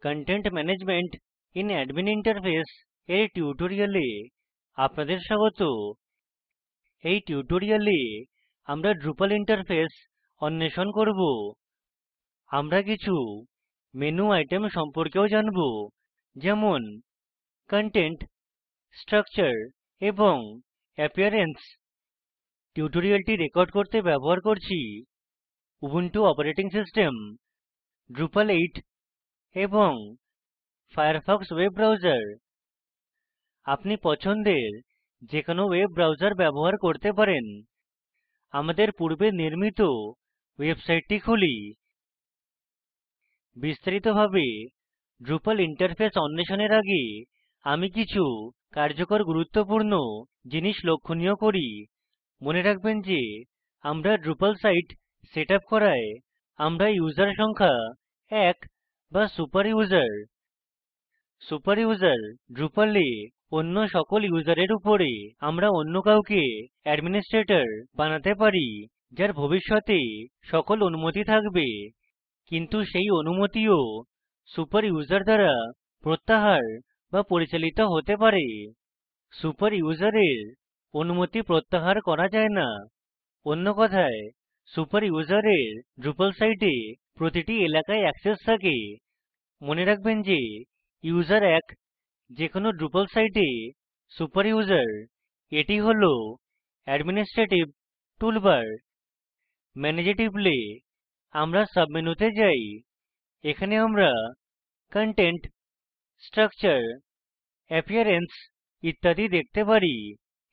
Content management in admin interface এর টিউটোরিয়ালে আপনাদের স্বাগত। এই টিউটোরিয়ালে আমরা ড্রুপাল ইন্টারফেস অন্বেষণ করব। আমরা কিছু মেনু আইটেম সম্পর্কেও জানবো, যেমন কন্টেন্ট, স্ট্রাকচার এবং অ্যাপিয়ারেন্স। টিউটোরিয়ালটি রেকর্ড করতে ব্যবহার করছি উবুন্টু অপারেটিং সিস্টেম, ড্রুপাল 8 এবং ফায়ারফক্স ওয়েব ব্রাউজার। আপনি পছন্দের যে কোনো ওয়েব ব্রাউজার ব্যবহার করতে পারেন। আমাদের পূর্বে নির্মিত ওয়েবসাইটটি খুলি। বিস্তারিতভাবে ড্রুপাল ইন্টারফেস অন্বেষণের আগে আমি কিছু কার্যকর গুরুত্বপূর্ণ জিনিস লক্ষণীয় করি। মনে রাখবেন যে আমরা ড্রুপাল সাইট সেট আপ করায় আমরা ইউজার সংখ্যা 1 বা সুপার ইউজার ড্রুপাল এ অন্য সকল ইউজারের উপরে আমরা অন্য কাউকে অ্যাডমিনিস্ট্রেটর বানাতে পারি, যার ভবিষ্যতে সকল অনুমতি থাকবে, কিন্তু সেই অনুমতিও সুপার ইউজার দ্বারা প্রত্যাহার বা পরিচালিত হতে পারে। সুপার ইউজারের অনুমতি প্রত্যাহার করা যায় না। অন্য কথায়, সুপার ইউজারের ড্রুপাল সাইটে প্রতিটি এলাকায় অ্যাক্সেস থাকে। মনে রাখবেন যে ইউজার 1 যে কোনো ড্রুপাল সাইটে সুপার ইউজার। এটি হল অ্যাডমিনিস্ট্রেটিভ টুলবার। ম্যানেজে টিপলে আমরা সাবমেনুতে যাই। এখানে আমরা কন্টেন্ট, স্ট্রাকচার, অ্যাপিয়ারেন্স ইত্যাদি দেখতে পারি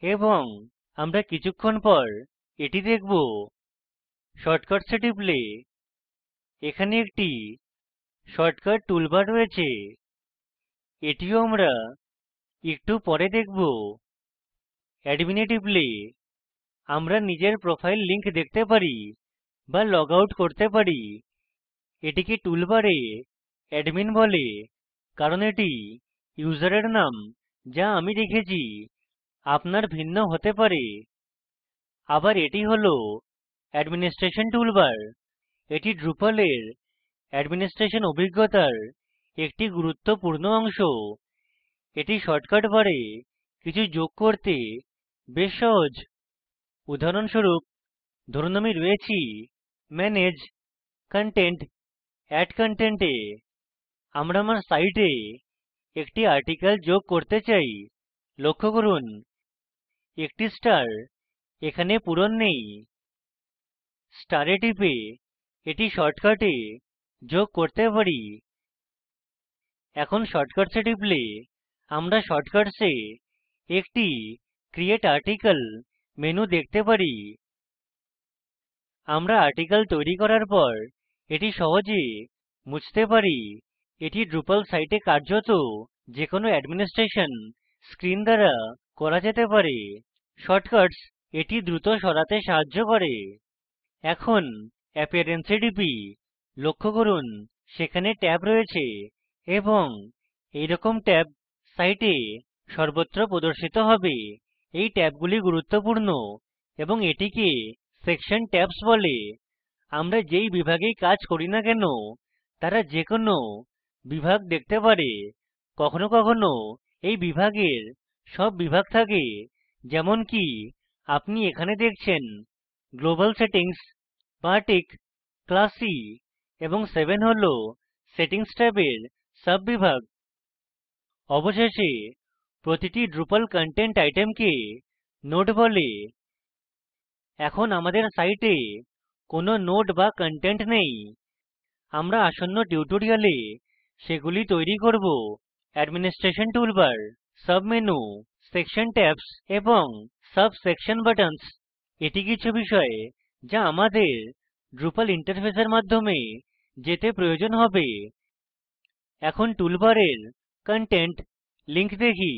এবং আমরা কিছুক্ষণ পর এটি দেখব। শর্টকাটসে টিপলে এখানে একটি শর্টকাট টুলবার রয়েছে, এটিও আমরা একটু পরে দেখব। অ্যাডমিনে টিপলে আমরা নিজের প্রোফাইল লিংক দেখতে পারি বা লগ আউট করতে পারি। এটিকে টুলবারে অ্যাডমিন বলে কারণ এটি ইউজারের নাম, যা আমি রেখেছি। আপনার ভিন্ন হতে পারে। আবার এটি হল অ্যাডমিনিস্ট্রেশন টুলবার। এটি ড্রুপাল এর অ্যাডমিনিস্ট্রেশন অভিজ্ঞতার একটি গুরুত্বপূর্ণ অংশ। এটি শর্টকাট বারে কিছু যোগ করতে বেশ সহজ। উদাহরণস্বরূপ, ধরুন আমি রয়েছি ম্যানেজ কন্টেন্ট, অ্যাড কন্টেন্টে। আমরা আমার সাইটে একটি আর্টিকেল যোগ করতে চাই। লক্ষ্য করুন একটি স্টার এখানে পূরণ নেই। স্টারে টিপে এটি শর্টকাটে যোগ করতে পারি। এখন শর্টকাটসে টিপলে আমরা শর্টকাটসে একটি ক্রিয়েট আর্টিকেল মেনু দেখতে পারি। আমরা আর্টিকেল তৈরি করার পর এটি সহজে মুছতে পারি। এটি ড্রুপাল সাইটে কার্যত যে কোনো অ্যাডমিনিস্ট্রেশন স্ক্রিন দ্বারা করা যেতে পারে। শর্টকাটস এটি দ্রুত সরাতে সাহায্য করে। এখন অ্যাপিয়ারেন্সে টিপি। লক্ষ্য করুন সেখানে ট্যাব রয়েছে এবং এইরকম ট্যাব সাইটে সর্বত্র প্রদর্শিত হবে। এই ট্যাবগুলি গুরুত্বপূর্ণ এবং এটিকে সেকশন ট্যাবস বলে। আমরা যেই বিভাগেই কাজ করি না কেন তারা যে কোনো বিভাগ দেখতে পারে। কখনো কখনো এই বিভাগের সব বিভাগ থাকে, যেমনকি আপনি এখানে দেখছেন। গ্লোবাল সেটিংস, বার্টিক, ক্লাসি এবং 7 হল সেটিংস ট্যাবের সাব বিভাগ। অবশেষে প্রতিটি ড্রুপাল কন্টেন্ট আইটেমকে নোড বলে। এখন আমাদের সাইটে কোনো নোড বা কন্টেন্ট নেই। আমরা আসন্ন টিউটোরিয়ালে সেগুলি তৈরি করব। Administration toolbar, submenu, section tabs এবং সাবসেকশন বাটনস। এটি কিছু বিষয় যা আমাদের ড্রুপাল ইন্টারফেসের মাধ্যমে যেতে প্রয়োজন হবে। এখন টুলবারের কন্টেন্ট লিঙ্ক দেখি।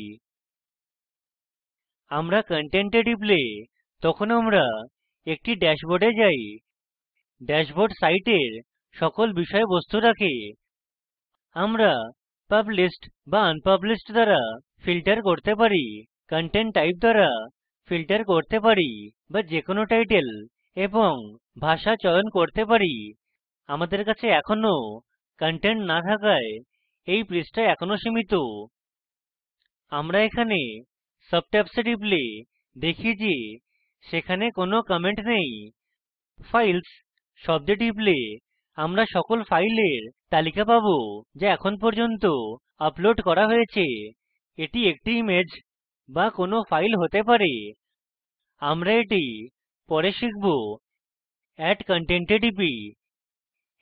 আমরা কন্টেন্টে টিপলে তখন আমরা একটি ড্যাশবোর্ডে যাই। ড্যাশবোর্ড সাইটের সকল বিষয়বস্তু রাখে। আমরা পাবলিশড বা আনপাবলিশড দ্বারা ফিল্টার করতে পারি, কন্টেন্ট টাইপ দ্বারা ফিল্টার করতে পারি বা যে কোনো টাইটেল এবং ভাষা চয়ন করতে পারি। আমাদের কাছে এখনো কন্টেন্ট না থাকায় এই পৃষ্ঠা এখনো সীমিত। আমরা এখানে subtabs এ টিপলে দেখি যে সেখানে কোনো কমেন্ট নেই। files শব্দে টিপলে আমরা সকল ফাইলের তালিকা পাবো যা এখন পর্যন্ত আপলোড করা হয়েছে। এটি একটি ইমেজ বা কোনো ফাইল হতে পারে। আমরা এটি পরে শিখব। add content এ টিপি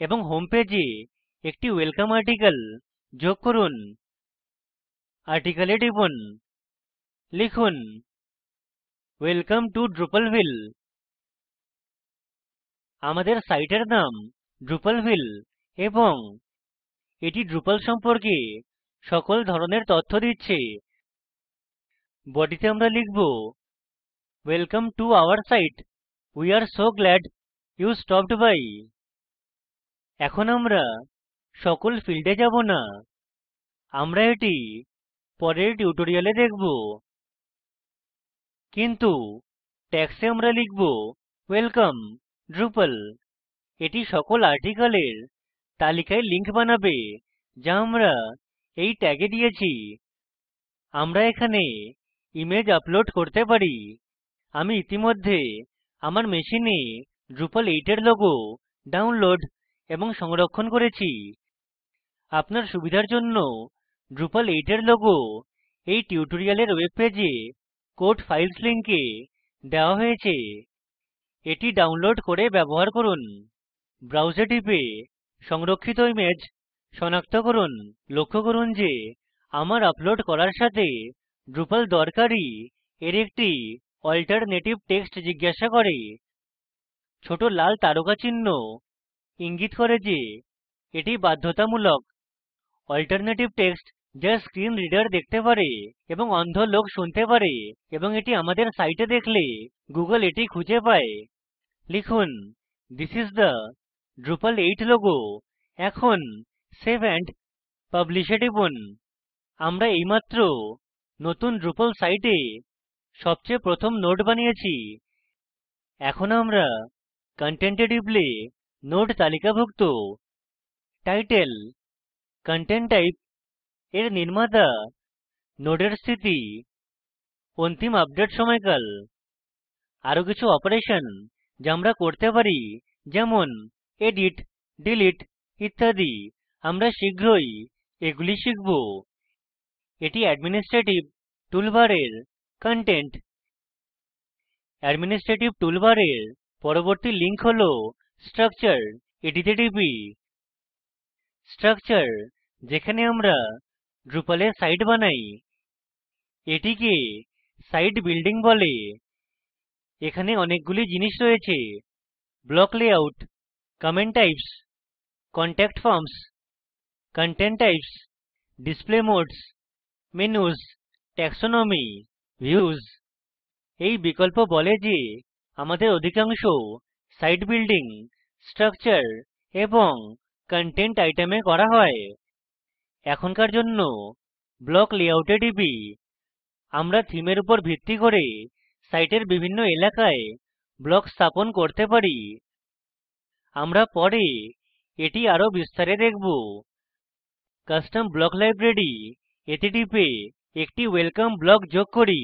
এবং হোম পেজে একটি ওয়েলকাম আর্টিকেল যোগ করুন। আর্টিকেলে টিপুন, লিখুন ওয়েলকাম টু drupalville। আমাদের সাইটের নাম drupalville এবং এটি drupal সম্পর্কে সকল ধরনের তথ্য দিচ্ছে। বডিতে আমরা লিখব welcome to our site, we are so glad you stopped by। এখন আমরা সকল ফীল্ডে যাব না, আমরা এটি পরের টিউটোরিয়ালে দেখব। কিন্তু ট্যাগসে আমরা লিখব ওয়েলকাম drupal। এটি সকল আর্টিকেলের তালিকায় লিঙ্ক বানাবে যা আমরা এই ট্যাগে দিয়েছি। আমরা এখানে ইমেজ আপলোড করতে পারি। আমি ইতিমধ্যে আমার মেশিনে drupal 8 এর লোগো ডাউনলোড এবং সংরক্ষণ করেছি। আপনার সুবিধার জন্য drupal 8 এর লোগো এই টিউটোরিয়ালের ওয়েব পেজে code files লিঙ্কে দেওয়া হয়েছে। এটি ডাউনলোড করে ব্যবহার করুন। ব্রাউজে টিপে সংরক্ষিত ইমেজ সনাক্ত করুন। লক্ষ্য করুন যে আমার আপলোড করার সাথে drupal দরকারী এর একটি অল্টারনেটিভ টেক্সট জিজ্ঞাসা করে। ছোট লাল তারকা চিহ্ন ইঙ্গিত করে যে এটি বাধ্যতামূলক। অল্টারনেটিভ টেক্সট যা স্ক্রিন রিডার দেখতে পারে এবং অন্ধ লোক শুনতে পারে, এবং এটি আমাদের সাইটে দেখলে গুগল এটি খুঁজে পায়। লিখুন this is the drupal 8 logo। এখন save and publish এ টিপুন। আমরা এইমাত্র নতুন drupal সাইটে সবচেয়ে প্রথম নোড বানিয়েছি। এখন আমরা content এ টিপলে নোড তালিকাভুক্ত। টাইটেল, content type এর নির্মাতা, নোডের স্থিতি, অন্তিম আপডেট সময়কাল। আরো কিছু অপারেশন যা আমরা করতে পারি যেমন edit, delete ইত্যাদি, আমরা শীঘ্রই এগুলি শিখব। এটি অ্যাডমিনিস্ট্রেটিভ টুলবারের কন্টেন্ট। অ্যাডমিনিস্ট্রেটিভ টুলবারের পরবর্তী লিঙ্ক হল স্ট্রাকচার। এটিতে টিপি। স্ট্রাকচার, যেখানে আমরা drupal এ সাইট বানাই, এটিকে সাইট বিল্ডিং বলে। এখানে অনেকগুলি জিনিস রয়েছে: block layout, comment types, contact forms, content types, display modes, menus, taxonomy, views. এই বিকল্প বলে যে আমাদের অধিকাংশ সাইট বিল্ডিং স্ট্রাকচার এবং কন্টেন্ট আইটেমে করা হয়। এখনকার জন্য ব্লক লেআউটে টিপি। আমরা থিমের উপর ভিত্তি করে সাইটের বিভিন্ন এলাকায় ব্লক স্থাপন করতে পারি। আমরা পরে এটি আরো বিস্তারে দেখব। কাস্টম ব্লক লাইব্রেরি এতে টিপে একটি ওয়েলকাম ব্লক যোগ করি।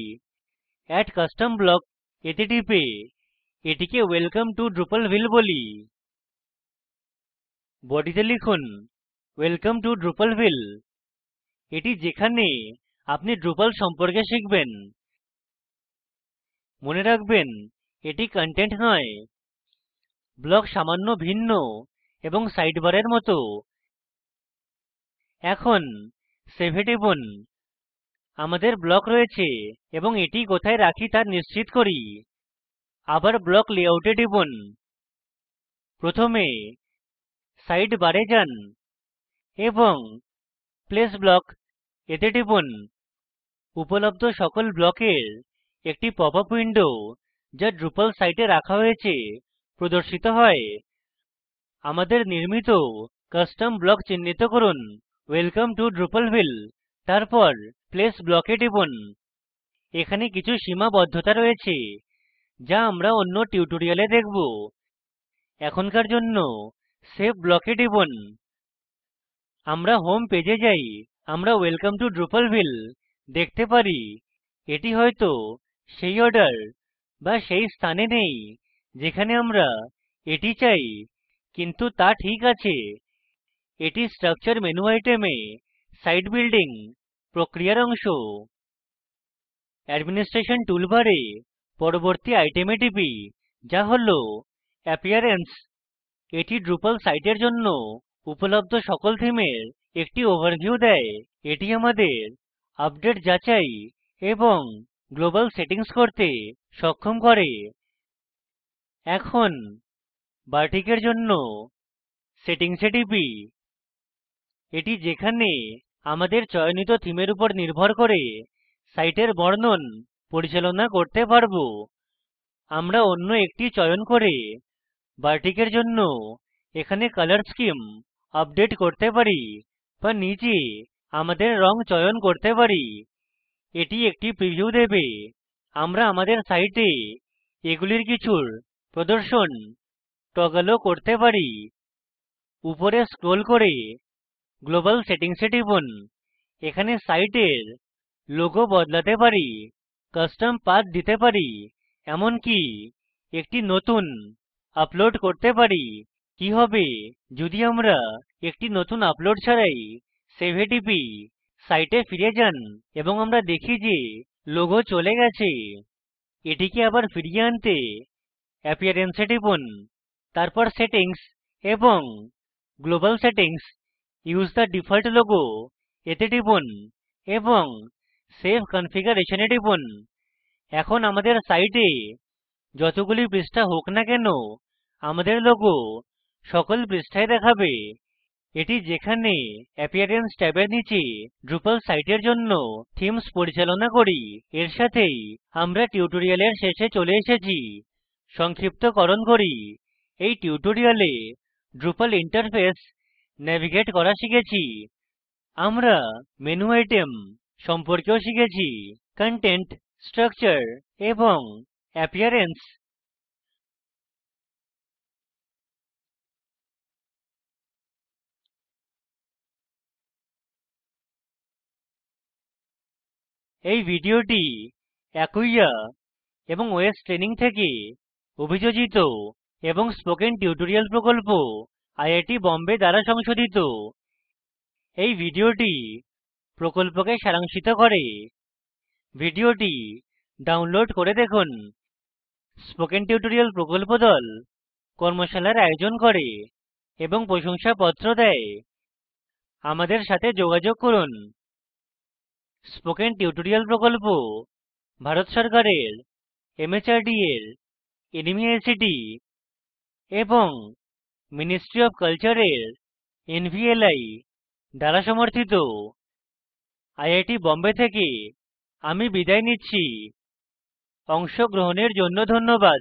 অ্যাড কাস্টম ব্লক এতে টিপে এটিকে ওয়েলকাম টু drupalville বলি। বডিতে লিখুন ওয়েলকাম টু drupalville। এটি যেখানে আপনি drupal সম্পর্কে শিখবেন। মনে রাখবেন এটি কন্টেন্ট নয়। ব্লক সামান্য ভিন্ন এবং সাইডবারের মত। এখন সেভ এ টিপুন। আমাদের ব্লক রয়েছে এবং এটি কোথায় রাখি তা নিশ্চিত করি। আবার ব্লক লেআউটে টিপুন। প্রথমে সাইড বারে যান এবং প্লেস ব্লক এতে টিপুন। উপলব্ধ সকল ব্লকের একটি পপ আপ উইন্ডো যা drupal সাইটে রাখা হয়েছে প্রদর্শিত হয়। আমাদের নির্মিত কাস্টম ব্লক চিহ্নিত করুন, ওয়েলকাম টু drupalville, তারপর প্লেস ব্লকে টিপুন। এখানে কিছু সীমাবদ্ধতা রয়েছে যা আমরা অন্য টিউটোরিয়ালে দেখব। এখনকার জন্য সেভ ব্লকে টিপুন। আমরা হোম পেজে যাই, আমরা ওয়েলকাম টু ড্রুপালভিল দেখতে পারি। এটি হয়তো সেই অর্ডার বা সেই স্থানে নেই যেখানে আমরা এটি চাই, কিন্তু তা ঠিক আছে। এটি স্ট্রাকচার মেনু আইটেমে সাইট বিল্ডিং প্রক্রিয়ার অংশ। অ্যাডমিনিস্ট্রেশন টুলবারে পরবর্তী আইটেমে টিপি, যা হল অ্যাপিয়ারেন্স। এটি ড্রুপাল সাইটের জন্য উপলব্ধ সকল থিমের একটি ওভারভিউ দেয়। এটি আমাদের আপডেট যাচাই এবং গ্লোবাল সেটিংস করতে সক্ষম করে। এখন বারটিকের জন্য সেটিংসে টিপি। এটি যেখানে আমাদের চয়নিত থিমের উপর নির্ভর করে সাইটের বর্ণন পরিচালনা করতে পারবো। আমরা অন্য একটি চয়ন করে বারটিকের জন্য এখানে কালার স্কিম আপডেট করতে পারি বা নিজে আমাদের রং চয়ন করতে পারি। এটি একটি প্রিভিউ দেবে। আমরা আমাদের সাইটে এগুলির কিছুর প্রদর্শন টগলও করতে পারি। উপরে স্ক্রোল করে গ্লোবাল সেটিংসে টিপুন। এখানে সাইটের লোগো বদলাতে পারি, কাস্টম পাথ দিতে পারি, এমনকি একটি নতুন আপলোড করতে পারি। কি হবে যদি আমরা একটি নতুন আপলোড ছাড়াই সেভ এ টিপি? সাইটে ফিরে যান এবং আমরা দেখি যে লোগো চলে গেছে। এটিকে আবার ফিরিয়ে আনতে অ্যাপিয়ারেন্সে টিপুন, তারপর সেটিংস এবং global settings, use the default logo এতে টিপুন এবং সেভ কনফিগারেশন এ টিপুন। এখন আমাদের সাইটে যতগুলি পৃষ্ঠা হোক না কেন, আমাদের লোগো সকল পৃষ্ঠায় দেখাবে। এটি যেখানে অ্যাপিয়ারেন্স ট্যাবের নিচে ড্রুপাল সাইটের জন্য থিমস পরিচালনা করি। এর সাথেই আমরা টিউটোরিয়ালের শেষে চলে এসেছি। সংক্ষিপ্তকরণ করি, এই টিউটোরিয়ালে ড্রুপাল ইন্টারফেস নেভিগেট করা শিখেছি। আমরা মেনু আইটেম সম্পর্কেও শিখেছি, কন্টেন্ট, স্ট্রাকচার এবং অ্যাপিয়ারেন্স। এই ভিডিওটি অ্যাকুইয়া এবং ওএস ট্রেনিং থেকে অভিযোজিত এবং স্পোকেন টিউটোরিয়াল প্রকল্প আইআইটি বোম্বে দ্বারা সংশোধিত। এই ভিডিওটি প্রকল্পকে সারাংশিত করে। ভিডিওটি ডাউনলোড করে দেখুন। স্পোকেন টিউটোরিয়াল প্রকল্প দল কর্মশালার আয়োজন করে এবং প্রশংসাপত্র দেয়। আমাদের সাথে যোগাযোগ করুন। স্পোকেন টিউটোরিয়াল প্রকল্প ভারত সরকারের MHRD এর NMEICT এবং মিনিস্ট্রি অফ কালচারের NVLI দ্বারা সমর্থিত। আইআইটি বোম্বে থেকে আমি বিদায় নিচ্ছি। অংশগ্রহণের জন্য ধন্যবাদ।